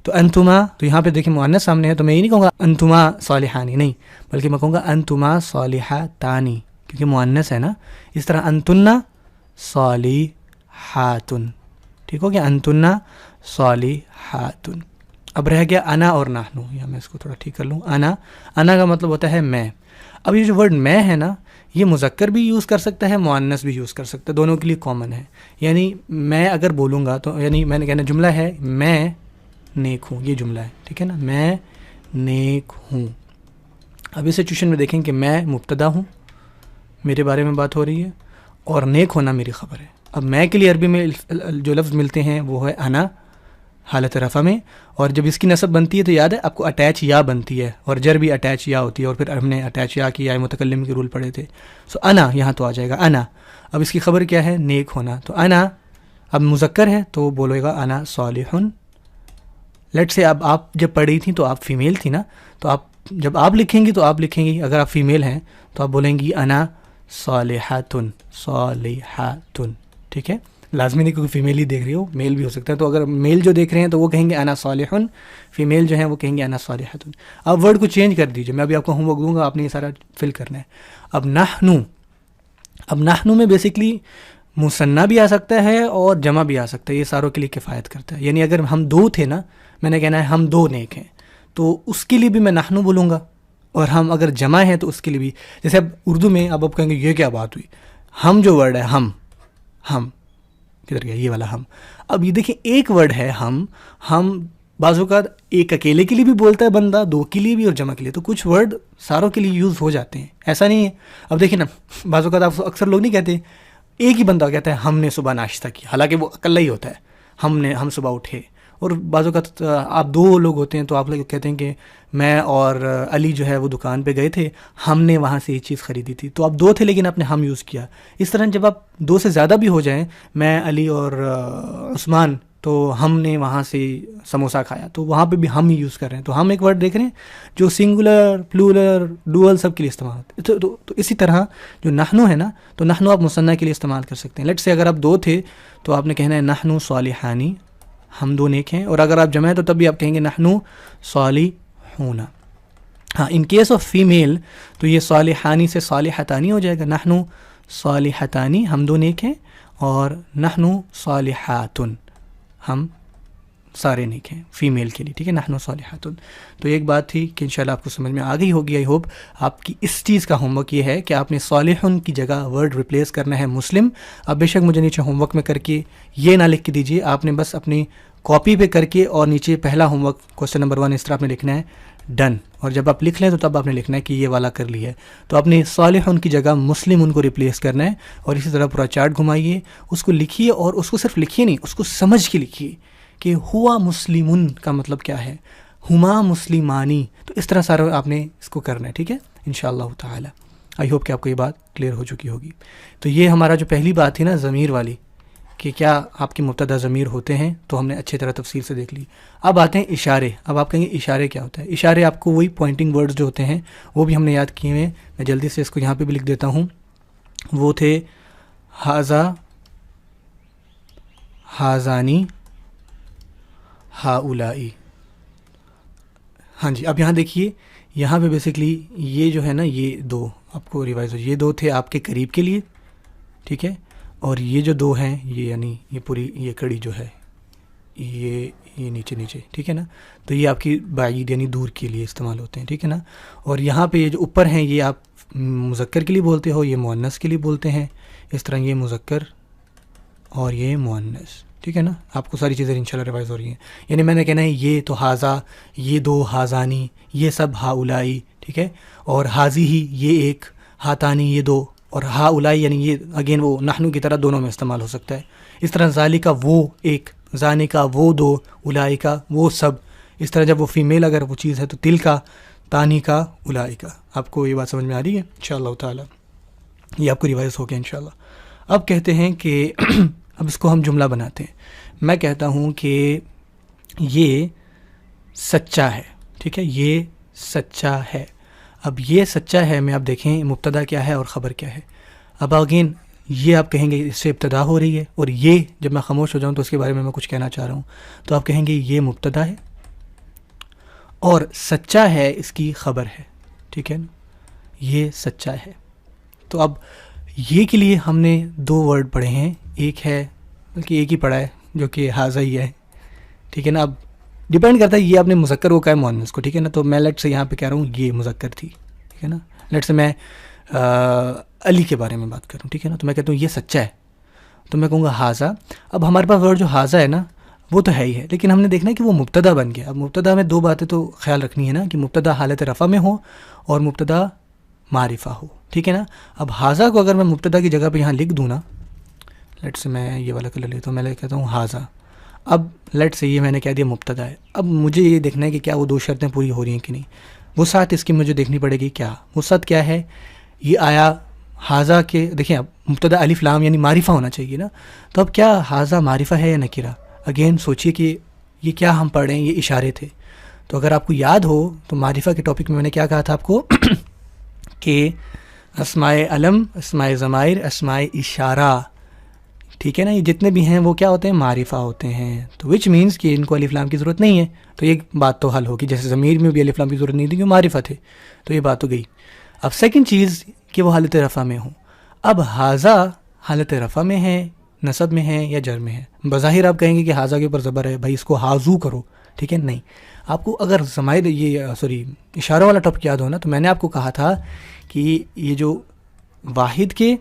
تو انتما, تو یہاں پہ دیکھیں مؤنث سامنے ہے, تو میں یہ نہیں کہوں گا انتما صالحانی, نہیں, بلکہ میں کہوں گا انتما صالحاتانی, کیونکہ مؤنث ہے نا. اس طرح انتنا صالحاتن, ٹھیک ہو گیا, انتنا صالحاتن. اب رہ گیا انا اور نحنو. یا میں اس کو تھوڑا ٹھیک کر لوں. انا کا مطلب ہوتا ہے میں. اب یہ جو ورڈ میں ہے نا، یہ مذکر بھی یوز کر سکتا ہے، مؤنث بھی یوز کر سکتا ہے، دونوں کے لیے کامن ہے. یعنی میں اگر بولوں گا تو یعنی میں نے کہنا جملہ ہے میں نیک ہوں، یہ جملہ ہے، ٹھیک ہے نا، میں نیک ہوں. اب اس سچویشن میں دیکھیں کہ میں مبتدا ہوں، میرے بارے میں بات ہو رہی ہے، اور نیک ہونا میری خبر ہے. اب میں کے لیے عربی میں جو لفظ ملتے ہیں وہ ہے انا حالت رفع میں، اور جب اس کی نصب بنتی ہے تو یاد ہے آپ کو اٹیچ یا بنتی ہے، اور جر بھی اٹیچ یا ہوتی ہے، اور پھر ہم نے اٹیچ یا کی یا متکلم کے رول پڑھے تھے. سو انا یہاں تو آ جائے گا انا. اب اس کی خبر کیا ہے؟ نیک ہونا. تو انا اب مذکر ہے تو بولے گا انا صالحن. لیٹ سے اب آپ جب پڑھی تھیں تو آپ فیمیل تھی نا، تو آپ جب آپ لکھیں گی تو آپ لکھیں گی، اگر آپ فیمیل ہیں تو آپ بولیں گی انا صالحاتن. صالحاتن، ٹھیک ہے. لازمی نہیں کیونکہ فیمیل ہی دیکھ رہی ہو، میل بھی ہو سکتا ہے. تو اگر میل جو دیکھ رہے ہیں تو وہ کہیں گے انا صالحن، فیمیل جو ہیں وہ کہیں گے انا صالحاتن. اب ورڈ کو چینج کر دیجیے، میں ابھی آپ کو ہوم ورک دوں گا، آپ نے یہ سارا فل کرنا ہے. اب نحنو میں بیسکلی مثنیٰ بھی آ سکتا ہے اور جمع بھی آ سکتا ہے، یہ ساروں کے لیے کفایت کرتا ہے. یعنی اگر ہم دو تھے نا، میں نے کہنا ہے ہم دو نیک ہیں، تو اس کے لیے بھی میں نحنو بولوں گا. اور ہم اگر جمع ہیں تو اس کے لیے بھی، جیسے اب اردو میں اب آپ کہیں گے یہ کیا بات ہوئی، ہم جو ورڈ ہے ہم کدھر گیا یہ والا ہم. اب یہ دیکھیں ایک ورڈ ہے ہم بعض اوقات ایک اکیلے کے لیے بھی بولتا ہے بندہ، دو کے لیے بھی اور جمع کے لیے، تو کچھ ورڈ ساروں کے لیے یوز ہو جاتے ہیں، ایسا نہیں ہے. اب دیکھیں نا بعض اوقات آپ اکثر لوگ نہیں کہتے، ایک ہی بندہ کہتا ہے ہم نے صبح ناشتہ کیا، حالانکہ وہ اکیلا ہی ہوتا ہے، ہم صبح اٹھے. اور بعض اوقات آپ دو لوگ ہوتے ہیں تو آپ لوگ کہتے ہیں کہ میں اور علی جو ہے وہ دکان پہ گئے تھے، ہم نے وہاں سے یہ چیز خریدی تھی. تو آپ دو تھے لیکن آپ نے ہم یوز کیا. اس طرح جب آپ دو سے زیادہ بھی ہو جائیں، میں علی اور عثمان، تو ہم نے وہاں سے سموسہ کھایا، تو وہاں پہ بھی ہم ہی یوز کر رہے ہیں. تو ہم ایک ورڈ دیکھ رہے ہیں جو سنگولر، پلورل، ڈوئل سب کے لیے استعمال ہوتا ہے. تو اسی طرح جو نحنو ہے نا، تو نحنو آپ مثنیٰ کے لیے استعمال کر سکتے ہیں. لیٹ سے اگر آپ دو تھے تو آپ نے کہنا ہے نحنو صالحانی، ہم دو نیک ہیں. اور اگر آپ جمع ہیں تو تب بھی آپ کہیں گے نحنو صالحون. ہاں ان کیس آف فیمیل تو یہ صالحانی سے صالحتانی ہو جائے گا. نحنو صالحتانی، ہم دو نیک ہیں، اور نحنو صالحاتن، ہم سارے نیک ہیں فیمیل کے لیے، ٹھیک ہے، نحنو صالحاتن. تو ایک بات تھی کہ انشاءاللہ آپ کو سمجھ میں آ گئی ہوگی. آئی ہوپ آپ کی اس چیز کا ہوم ورک یہ ہے کہ آپ نے صالحن کی جگہ ورڈ ریپلیس کرنا ہے مسلم. اب بے شک مجھے نیچے ہوم ورک میں کر کے یہ نہ لکھ کے دیجیے، آپ نے بس اپنی کاپی پہ کر کے اور نیچے پہلا ہوم ورک کوسچن نمبر 1 اس طرح آپ نے لکھنا ہے ڈن. اور جب آپ لکھ لیں تو تب آپ نے لکھنا ہے کہ یہ والا کر لیا ہے. تو آپ نے صالحن کی جگہ مسلم ان کو ریپلیس کرنا ہے، اور اسی طرح پورا چارٹ گھمائیے، اس کو لکھیے، اور اس کو صرف لکھیے نہیں، اس کو سمجھ کے لکھیے کہ ہوا مسلمن کا مطلب کیا ہے، ہما مسلمانی. تو اس طرح سارا آپ نے اس کو کرنا ہے، ٹھیک ہے انشاءاللہ تعالی. آئی ہوپ کہ آپ کو یہ بات کلیئر ہو چکی ہوگی. تو یہ ہمارا جو پہلی بات تھی نا ضمیر والی، کہ کیا آپ کے مبتدا ضمیر ہوتے ہیں، تو ہم نے اچھی طرح تفصیل سے دیکھ لی. اب آتے ہیں اشارے. اب آپ کہیں گے اشارے کیا ہوتا ہے؟ اشارے آپ کو وہی پوائنٹنگ ورڈز جو ہوتے ہیں وہ بھی ہم نے یاد کیے ہیں. میں جلدی سے اس کو یہاں پہ بھی لکھ دیتا ہوں. وہ تھے ہاذا، ہاذانی، ہاؤلائی. ہاں جی، اب یہاں دیکھیے، یہاں پہ بیسکلی یہ جو ہے نا، یہ دو آپ کو ریوائز ہو، یہ دو تھے آپ کے قریب کے لیے، ٹھیک ہے، اور یہ جو دو ہیں یہ یعنی یہ پوری یہ کڑی جو ہے یہ نیچے، ٹھیک ہے نا، تو یہ آپ کی بعید یعنی دور کے لیے استعمال ہوتے ہیں، ٹھیک ہے نا. اور یہاں پہ یہ جو اوپر ہیں یہ آپ مذکر کے لیے بولتے ہو، یہ مؤنث کے لیے بولتے ہیں. اس طرح یہ مذکر اور یہ مؤنث، ٹھیک ہے نا. آپ کو ساری چیزیں انشاءاللہ ریوائز ہو رہی ہیں. یعنی میں نے کہنا ہے یہ تو ہاذا، یہ دو ہاذانی، یہ سب ہاؤلائی، ٹھیک ہے، اور حاذی ہی یہ ایک، ہاتانی یہ دو، اور ہاؤلائی یعنی یہ اگین وہ نحنو کی طرح دونوں میں استعمال ہو سکتا ہے. اس طرح ذالکا وہ ایک، ذانکا وہ دو، اولائکا وہ سب. اس طرح جب وہ فیمیل اگر وہ چیز ہے تو تلکا، تانیکا، اولائکا. آپ کو یہ بات سمجھ میں آ رہی ہے انشاءاللہ تعالی؟ یہ آپ کو ریوائز ہو گیا انشاءاللہ. اب کہتے ہیں کہ اب اس کو ہم جملہ بناتے ہیں. میں کہتا ہوں کہ یہ سچا ہے، ٹھیک ہے، یہ سچا ہے. اب یہ سچا ہے میں آپ دیکھیں مبتدا کیا ہے اور خبر کیا ہے. اب اگین یہ آپ کہیں گے اس سے ابتدا ہو رہی ہے، اور یہ جب میں خاموش ہو جاؤں تو اس کے بارے میں کچھ کہنا چاہ رہا ہوں، تو آپ کہیں گے یہ مبتدا ہے اور سچا ہے اس کی خبر ہے، ٹھیک ہے نا، یہ سچا ہے. تو اب یہ کے لیے ہم نے دو ورڈ پڑھے ہیں. ایک ہے بلکہ ایک ہی پڑھا ہے جو کہ حاذا ہی ہے، ٹھیک ہے نا. اب ڈپینڈ کرتا ہے یہ آپ نے مذکر کو کہا ہے مؤنث کو, ٹھیک ہے نا. تو میں لیٹ سے یہاں پہ کہہ رہا ہوں یہ مذکر تھی, ٹھیک ہے نا. لیٹ سے میں علی کے بارے میں بات کروں, ٹھیک ہے نا. تو میں کہتا ہوں یہ سچا ہے, تو میں کہوں گا حاضہ. اب ہمارے پاس ورڈ جو حاضہ ہے نا وہ تو ہے ہی ہے, لیکن ہم نے دیکھنا ہے کہ وہ مبتدا بن گیا. اب مبتدا میں دو باتیں تو خیال رکھنی ہے نا, کہ مبتدا حالت رفع میں ہو اور مبتدا معرفہ ہو, ٹھیک ہے نا. اب حاضہ کو اگر میں مبتدا کی جگہ پہ یہاں لکھ دوں نا, لیٹ سے میں یہ والا کلر لیتا ہوں, میں کہتا ہوں حاضہ. اب لیٹ سے یہ میں نے کہہ دیا مبتدا ہے. اب مجھے یہ دیکھنا ہے کہ کیا وہ دو شرطیں پوری ہو رہی ہیں کہ نہیں. وسعت اس کی مجھے دیکھنی پڑے گی. کیا وسعت کیا ہے, یہ آیا حاضہ کے, دیکھیں اب مبتدا الف لام یعنی معرفہ ہونا چاہیے نا. تو اب کیا حاضہ معرفہ ہے یا نکرہ. اگین سوچئے کہ یہ کیا ہم پڑھ رہے ہیں, یہ اشارے تھے. تو اگر آپ کو یاد ہو تو معرفہ کے ٹاپک میں نے کیا کہا تھا آپ کو کہ اسماء علم, اسماء ضمائر, اسماء اشارہ, ٹھیک ہے نا, یہ جتنے بھی ہیں وہ کیا ہوتے ہیں, معرفہ ہوتے ہیں. تو وچ مینس کہ ان کو الف لام کی ضرورت نہیں ہے. تو یہ بات تو حل ہوگی, جیسے ضمیر میں بھی الف لام کی ضرورت نہیں تھی کیوں معرفہ تھے, تو یہ بات تو گئی. اب سیکنڈ چیز کہ وہ حالت رفع میں ہوں. اب حاضہ حالت رفع میں ہے, نصب میں ہے یا جر میں ہے. بظاہر آپ کہیں گے کہ حاضہ کے اوپر زبر ہے, بھائی اس کو حاضو کرو, ٹھیک ہے. نہیں, آپ کو اگر ضمائر اشاروں والا ٹاپک یاد ہونا, تو میں نے آپ کو کہا تھا کہ یہ جو واحد کے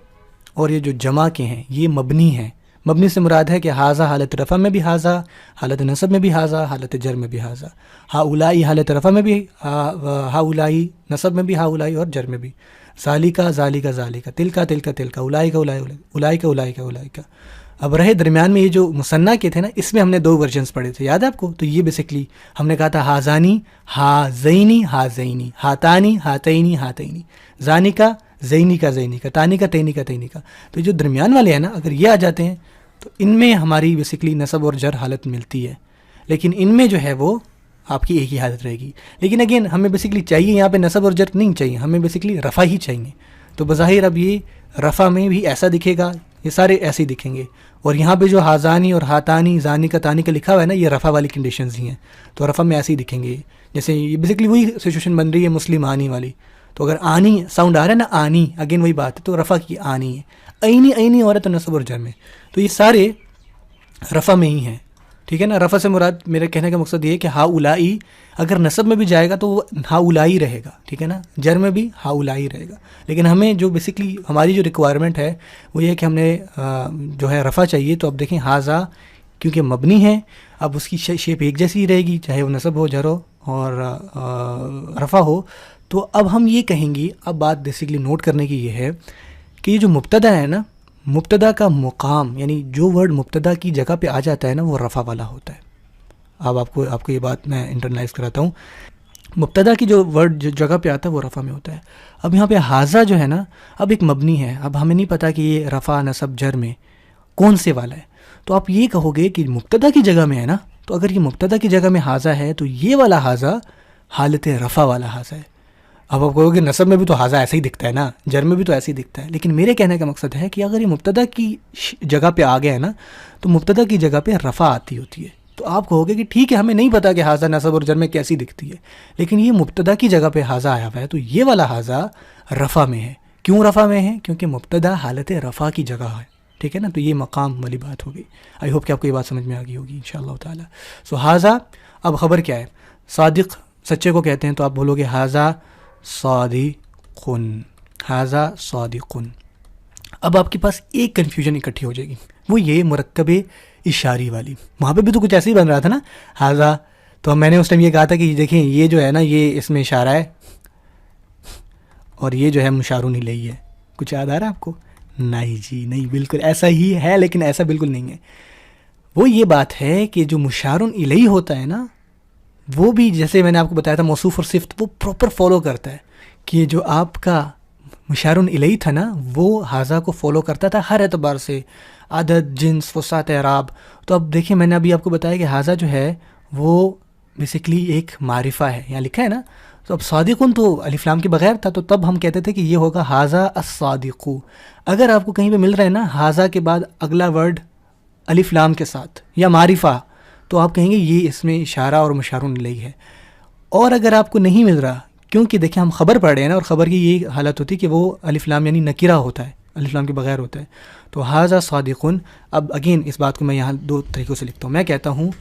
اور یہ جو جمع کے ہیں یہ مبنی ہیں. مبنی سے مراد ہے کہ حاضہ حالت رفع میں بھی حاضہ, حالت نصب میں بھی حاضہ, حالت جر میں بھی حاضہ. ہا اولائی حالت رفع میں بھی ہا اولائی, نصب میں بھی ہا اولائی اور جر میں بھی. ذالکا ذالکا ذالکا, تلکا تلکا تلکا, اولائکا اولائکا اولائکا اولائکا. اب رہے درمیان میں یہ جو مثنیٰ کے تھے نا, اس میں ہم نے دو ورژنس پڑھے تھے, یاد ہے آپ کو. تو یہ بیسکلی ہم نے کہا تھا حاضانی حاضینی حاضینی, ہاتانی ہاتینی ہاتینی, زانی کا زینی کا زینی کا, تانی کا تینی کا تینی کا. تو جو درمیان والے ہیں نا, اگر یہ آ جاتے ہیں تو ان میں ہماری بیسکلی نصب اور جر حالت ملتی ہے, لیکن ان میں جو ہے وہ آپ کی ایک ہی حالت رہے گی. لیکن اگین ہمیں بیسکلی چاہیے یہاں پہ نصب اور جر نہیں چاہیے, ہمیں بیسکلی رفع ہی چاہیے. تو بظاہر اب یہ رفع میں بھی ایسا دکھے گا, یہ سارے ایسے ہی دکھیں گے. اور یہاں پہ جو حاضانی اور ہاتانی, زانی کا تانی کا لکھا ہوا ہے نا, یہ رفع والی کنڈیشنز ہی ہیں. تو رفع میں ایسے ہی دکھیں گے, جیسے یہ بیسکلی وہی سچویشن بن رہی ہے مسلم آنی والی. تو اگر آنی ساؤنڈ آ رہا ہے نا, آنی, اگین وہی بات ہے, تو رفع کی آنی ہے. عینی عینی ہو رہا ہے تو نصب اور جر میں, تو یہ سارے رفع میں ہی ہیں, ٹھیک ہے نا. رفع سے مراد میرے کہنے کا مقصد یہ ہے کہ ہا اولائی اگر نصب میں بھی جائے گا تو وہ ہا اولائی رہے گا, ٹھیک ہے نا. جر میں بھی ہا اولائی رہے گا. لیکن ہمیں جو بیسکلی ہماری جو ریکوائرمنٹ ہے وہ یہ ہے کہ ہم نے جو ہے رفع چاہیے. تو اب دیکھیں حاضہ کیونکہ مبنی ہے, اب اس کی شیپ ایک جیسی ہی رہے گی, چاہے وہ نصب ہو, جر ہو اور رفع ہو. تو اب ہم یہ کہیں گے, اب بات بیسکلی نوٹ کرنے کی یہ ہے کہ یہ جو مبتدا ہے نا, مبتدا کا مقام یعنی جو ورڈ مبتدا کی جگہ پہ آ جاتا ہے نا, وہ رفع والا ہوتا ہے. اب آپ کو یہ بات میں انٹرنلائز کراتا ہوں. مبتدا کی جو ورڈ جو جگہ پہ آتا ہے وہ رفع میں ہوتا ہے. اب یہاں پہ حاضہ جو ہے نا, اب ایک مبنی ہے. اب ہمیں نہیں پتہ کہ یہ رفع نصب جر میں کون سے والا ہے. تو آپ یہ کہو گے کہ مبتدا کی جگہ میں ہے نا, تو اگر یہ مبتدا کی جگہ میں حاضہ ہے تو یہ والا حاضہ حالت رفع والا حاضہ ہے. اب آپ کہو گے نصب میں بھی تو حاضہ ایسا ہی دکھتا ہے نا, جر میں بھی تو ایسے ہی دکھتا ہے. لیکن میرے کہنے کا مقصد ہے کہ اگر یہ مبتدا کی جگہ پہ آ گیا ہے نا, تو مبتدا کی جگہ پہ رفع آتی ہوتی ہے. تو آپ کہو گے کہ ٹھیک ہے, ہمیں نہیں پتا کہ حاضہ نصب اور جر میں کیسی دکھتی ہے, لیکن یہ مبتدا کی جگہ پہ حاضہ آیا ہوا ہے, تو یہ والا حاضہ رفع میں ہے. کیوں رفع میں ہے؟ کیونکہ مبتدا حالت رفع کی جگہ ہے, ٹھیک ہے نا. تو یہ مقام والی بات ہو گئی. آئی ہوپ کہ آپ کو یہ بات سمجھ میں آ گئی ہوگی انشاءاللہ تعالی. سو حاضہ, اب خبر کیا ہے, صادق سچے کو کہتے ہیں. تو آپ بولو گے حاضہ صادقن, حاضہ صادقن. اب آپ کے پاس ایک کنفیوژن اکٹھی ہو جائے گی, وہ یہ مرکب اشاری والی. وہاں پہ بھی تو کچھ ایسے ہی بن رہا تھا نا حاضہ. تو میں نے اس ٹائم یہ کہا تھا کہ دیکھیں یہ جو ہے نا, یہ اس میں اشارہ ہے اور یہ جو ہے مشارون الیہ ہے. کچھ یاد آ رہا ہے آپ کو؟ نہیں جی نہیں, بالکل ایسا ہی ہے, لیکن ایسا بالکل نہیں ہے. وہ یہ بات ہے کہ جو مشارون الیہ ہوتا ہے نا, وہ بھی جیسے میں نے آپ کو بتایا تھا موصوف اور صفت, وہ پراپر فالو کرتا ہے. کہ جو آپ کا مشارون الیہ تھا نا, وہ حاضہ کو فالو کرتا تھا ہر اعتبار سے, عدد, جنس, وسعت, اعراب. تو اب دیکھیں میں نے ابھی آپ کو بتایا کہ حاضہ جو ہے وہ بیسکلی ایک معرفہ ہے, یہاں لکھا ہے نا. تو اب صادقن تو الف لام کے بغیر تھا, تو تب ہم کہتے تھے کہ یہ ہوگا حاضہ الصادق. اگر آپ کو کہیں پہ مل رہا ہے نا حاضہ کے بعد اگلا ورڈ الف لام کے ساتھ یا معرفہ, تو آپ کہیں گے یہ اس میں اشارہ اور مشارون الیہ ہے. اور اگر آپ کو نہیں مل رہا, کیونکہ دیکھیں ہم خبر پڑھ رہے ہیں نا, اور خبر کی یہ حالت ہوتی ہے کہ وہ الف لام یعنی نکرہ ہوتا ہے, الف لام کے بغیر ہوتا ہے. تو حاضہ صادقن. اب اگین اس بات کو میں یہاں دو طریقوں سے لکھتا ہوں. میں کہتا ہوں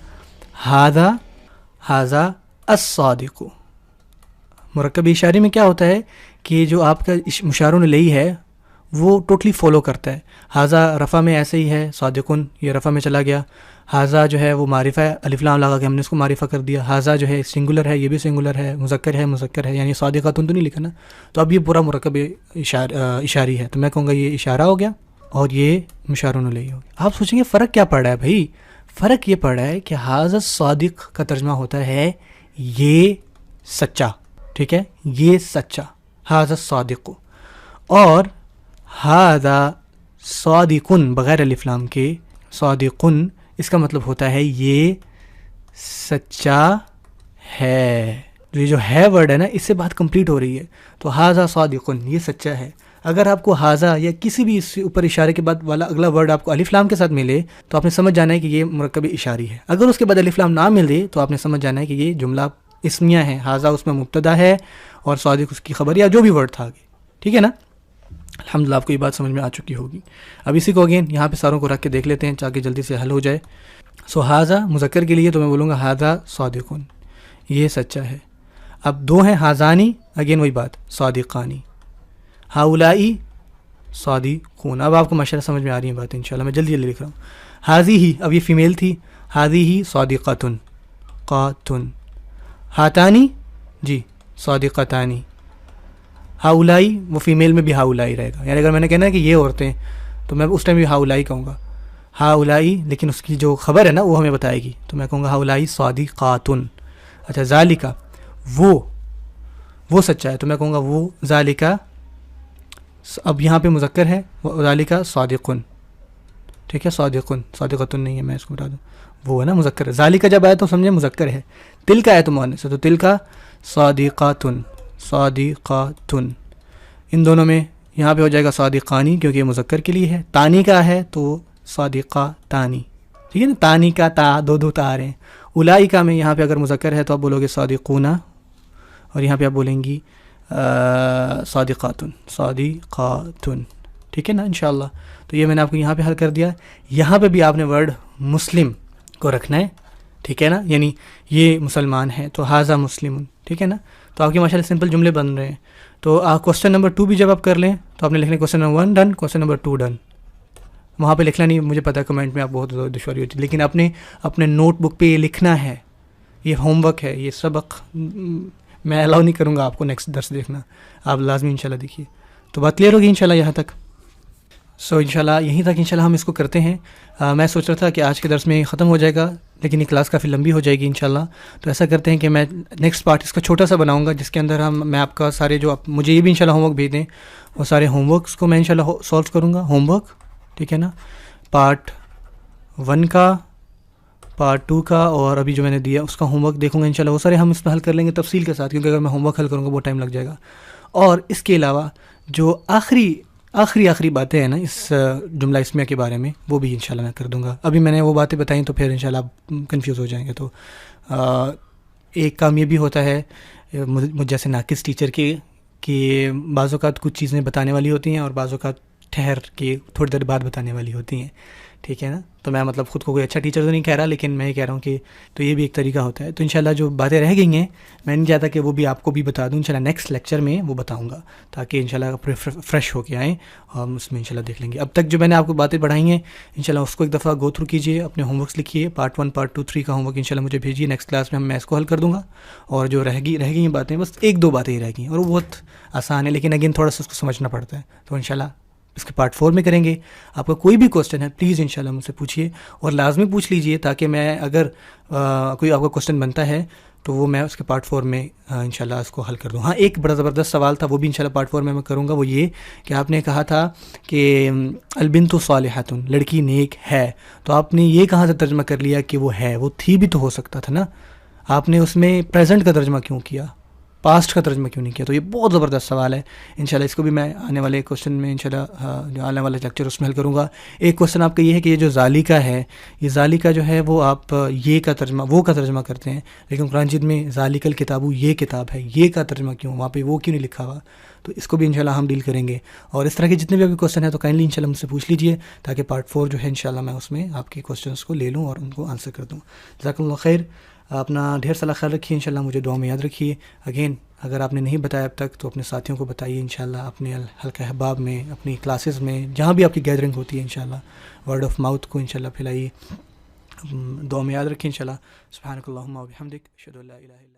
ہاذا ہاذا الصادق. مرکب اشارے میں کیا ہوتا ہے کہ جو آپ کا مشارون الیہ ہے وہ ٹوٹلی فالو کرتا ہے. ہاذا رفع میں ایسے ہی ہے، صادقن یہ رفع میں چلا گیا. ہاذا جو ہے وہ معرفہ ہے، الف لام لگا کے ہم نے اس کو معرفہ کر دیا. ہاذا جو ہے سنگولر ہے، یہ بھی سنگولر ہے. مذکر ہے یعنی صادقاتن تو نہیں لکھا نا. تو اب یہ پورا مرکب اشاری ہے، تو میں کہوں گا یہ اشارہ ہو گیا اور یہ مشارون الیہ ہو گیا. آپ سوچیں گے فرق کیا پڑ رہا ہے بھائی؟ فرق یہ پڑ رہا ہے کہ ہاذا صادق کا ترجمہ ہوتا ہے یہ سچا، ٹھیک ہے، یہ سچا، ہاذا صادق. اور ہاذا صادقن بغیر الف لام کے، صادقن اس کا مطلب ہوتا ہے یہ سچا ہے. یہ جو ہے ورڈ ہے نا، اس سے بات کمپلیٹ ہو رہی ہے. تو ہاذا صادقن یہ سچا ہے. اگر آپ کو ہاذا یا کسی بھی اس سے اوپر اشارے کے بعد والا اگلا ورڈ آپ کو الف لام کے ساتھ ملے تو آپ نے سمجھ جانا ہے کہ یہ مرکب اشاری ہے. اگر اس کے بعد الف لام نہ ملے تو آپ نے سمجھ جانا ہے کہ یہ جملہ اسمیہ ہے. ہاذا اس میں مبتدا ہے اور صادق اس کی خبر یا جو بھی ورڈ تھا آگے، ٹھیک ہے نا. الحمدللہ آپ کو یہ بات سمجھ میں آ چکی ہوگی. اب اسی کو اگین یہاں پہ ساروں کو رکھ کے دیکھ لیتے ہیں تاکہ جلدی سے حل ہو جائے. سو ہاذا مذکر کے لیے تو میں بولوں گا ہاذا صادقن، یہ سچا ہے. اب دو ہیں ہاذانی، اگین وہی بات، صادقانی. ہاؤلائی صادقون. اب آپ کو ماشاءاللہ سمجھ میں آ رہی ہیں باتیں انشاءاللہ. میں جلدی لکھ رہا ہوں. ہاذی، اب یہ فیمیل تھی، ہاذی صادقاتن قاتن. ہاتانی جی صادقتانی. ہاؤلائی وہ فیمیل میں بھی ہاؤلائی رہے گا، یعنی اگر میں نے کہنا ہے کہ یہ عورتیں تو میں اس ٹائم بھی ہاؤلائی کہوں گا. ہاؤلائی لیکن اس کی جو خبر ہے نا وہ ہمیں بتائے گی، تو میں کہوں گا ہاؤلائی صادقاتن. اچھا ذالکا وہ سچا ہے، تو میں کہوں گا وہ ذالکا. اب یہاں پہ مذکر ہے، ذالکا صادقن، ٹھیک ہے، صادقتن نہیں ہے، میں اس کو بتا دوں وہ ہے نا مذکر ہے. ذالکا جب آیا تو سمجھے مذکر ہے. تلکا ہے تو مؤنث ہے، تو تلکا صادقاتن. ان دونوں میں یہاں پہ ہو جائے گا صادقانی کیونکہ یہ مذکر کے لیے ہے. تانی کا ہے تو صادقہ تانی، ٹھیک ہے نا. تانی کا تا دو تا آ رہے ہیں. اولائی کا میں یہاں پہ اگر مذکر ہے تو آپ بولو گے صادقون، اور یہاں پہ آپ بولیں گی صادقاتن، ٹھیک ہے نا انشاءاللہ. تو یہ میں نے آپ کو یہاں پہ حل کر دیا. یہاں پہ بھی آپ نے ورڈ مسلم کو رکھنا ہے، ٹھیک ہے نا، یعنی یہ مسلمان ہے تو ہاذا مسلم، ٹھیک ہے نا. تو آپ کے ماشاءاللہ سمپل جملے بن رہے ہیں. تو آپ کوسچن نمبر 2 بھی جب آپ کر لیں تو آپ نے لکھنا question number 1 done, question number 2 done. وہاں پہ لکھنا نہیں، مجھے پتا ہے کمنٹ میں آپ بہت دشواری ہوتی ہے، لیکن اپنے نوٹ بک پہ یہ لکھنا ہے. یہ ہوم ورک ہے، یہ سبق میں الاؤ نہیں کروں گا آپ کو نیکسٹ درس دیکھنا، آپ لازمی انشاءاللہ دیکھیے. تو بات کلیئر ہوگی انشاءاللہ یہاں تک. سو انشاءاللہ یہیں تک انشاءاللہ ہم اس کو کرتے ہیں. میں سوچ رہا تھا کہ آج کے درس میں ختم ہو جائے گا، لیکن یہ کلاس کافی لمبی ہو جائے گی انشاءاللہ. تو ایسا کرتے ہیں کہ میں نیکسٹ پارٹ اس کا چھوٹا سا بناؤں گا جس کے اندر میں آپ کا سارے جو مجھے یہ بھی انشاءاللہ ہوم ورک بھیج دیں، وہ سارے ہوم ورکس کو میں انشاءاللہ سولو کروں گا. ہوم ورک ٹھیک ہے نا، پارٹ 1 کا، پارٹ 2 کا، اور ابھی جو میں نے دیا اس کا ہوم ورک دیکھوں گا انشاءاللہ. وہ سارے ہم اس میں حل کر لیں گے تفصیل کے ساتھ، کیونکہ اگر میں ہوم ورک حل کروں گا وہ ٹائم لگ جائے گا. اور اس کے علاوہ جو آخری باتیں ہیں نا اس جملہ اسمیہ کے بارے میں، وہ بھی انشاءاللہ میں کر دوں گا. ابھی میں نے وہ باتیں بتائیں تو پھر انشاءاللہ آپ کنفیوز ہو جائیں گے. تو ایک کام یہ بھی ہوتا ہے مجھ جیسے ناقص ٹیچر کے کہ بعض اوقات کچھ چیزیں بتانے والی ہوتی ہیں اور بعض اوقات ٹھہر کے تھوڑی دیر بعد بتانے والی ہوتی ہیں، ٹھیک ہے نا. تو میں مطلب خود کو کوئی اچھا ٹیچر تو نہیں کہہ رہا، لیکن میں یہ کہہ رہا ہوں کہ تو یہ بھی ایک طریقہ ہوتا ہے. تو انشاءاللہ جو باتیں رہ گئی ہیں میں نہیں چاہتا کہ وہ بھی آپ کو بھی بتا دوں، انشاءاللہ نیکسٹ لیکچر میں وہ بتاؤں گا تاکہ انشاءاللہ فریش ہو کے آئیں اور اس میں انشاءاللہ دیکھ لیں گے. اب تک جو میں نے آپ کو باتیں پڑھائی ہیں انشاءاللہ اس کو ایک دفعہ گو تھرو کیجیے، اپنے ہوم ورکس لکھیے. پارٹ 1 پارٹ 2 3 کا ہوم ورک انشاءاللہ مجھے بھیجیے. نیکسٹ کلاس میں میں اس کو حل کر دوں گا. اور جو رہ گئی ہیں باتیں، بس 1-2 باتیں ہی رہ گئی ہیں اور وہ بہت آسان ہے، لیکن اگین تھوڑا سا اس کو سمجھنا پڑتا ہے. تو انشاءاللہ اس کے پارٹ 4 میں کریں گے. آپ کا کوئی بھی کوسچن ہے پلیز انشاءاللہ مجھ سے پوچھیے، اور لازمی پوچھ لیجئے تاکہ میں اگر کوئی آپ کا کوسچن بنتا ہے تو وہ میں اس کے پارٹ 4 میں انشاءاللہ اس کو حل کر دوں. ہاں ایک بڑا زبردست سوال تھا، وہ بھی انشاءاللہ پارٹ 4 میں کروں گا. وہ یہ کہ آپ نے کہا تھا کہ البنت صالحۃ، لڑکی نیک ہے، تو آپ نے یہ کہاں سے ترجمہ کر لیا کہ وہ ہے؟ وہ تھی بھی تو ہو سکتا تھا نا. آپ نے اس میں پریزنٹ کا ترجمہ کیوں کیا؟ پاسٹ کا ترجمہ کیوں نہیں کیا؟ تو یہ بہت زبردست سوال ہے. انشاءاللہ اس کو بھی میں آنے والے کوشچن میں انشاءاللہ جو آنے والے لیکچر اس میں حل کروں گا. ایک کوشچن آپ کا یہ ہے کہ یہ جو ذالکہ ہے، یہ ذالکہ جو ہے وہ آپ یہ کا ترجمہ وہ کا ترجمہ کرتے ہیں، لیکن قرآن مجید میں ذالک الکتاب یہ کتاب ہے، یہ کا ترجمہ کیوں، وہاں پہ وہ کیوں نہیں لکھا ہوا؟ تو اس کو بھی انشاءاللہ ہم ڈیل کریں گے. اور اس طرح کے جتنے بھی آپ کے کوشچن ہیں تو کائنڈلی انشاءاللہ مجھ سے پوچھ لیجئے، تاکہ پارٹ 4 جو ہے انشاءاللہ میں اس میں آپ کے کوشچنس کو لے لوں اور ان کو آنسر کر دوں. جزاک اللہ خیر. اپنا ڈھیر سارا خیال رکھیے، انشاءاللہ مجھے دعا میں یاد رکھیے. اگین اگر آپ نے نہیں بتایا اب تک تو اپنے ساتھیوں کو بتائیے، انشاءاللہ اپنے حلقہ احباب میں، اپنی کلاسز میں، جہاں بھی آپ کی گیدرنگ ہوتی ہے انشاءاللہ ورڈ آف ماؤتھ کو انشاءاللہ پھیلائیے. دعا میں یاد رکھیں انشاءاللہ. سبحانک اللہم و بحمدک، اشہد ان لا الہ الا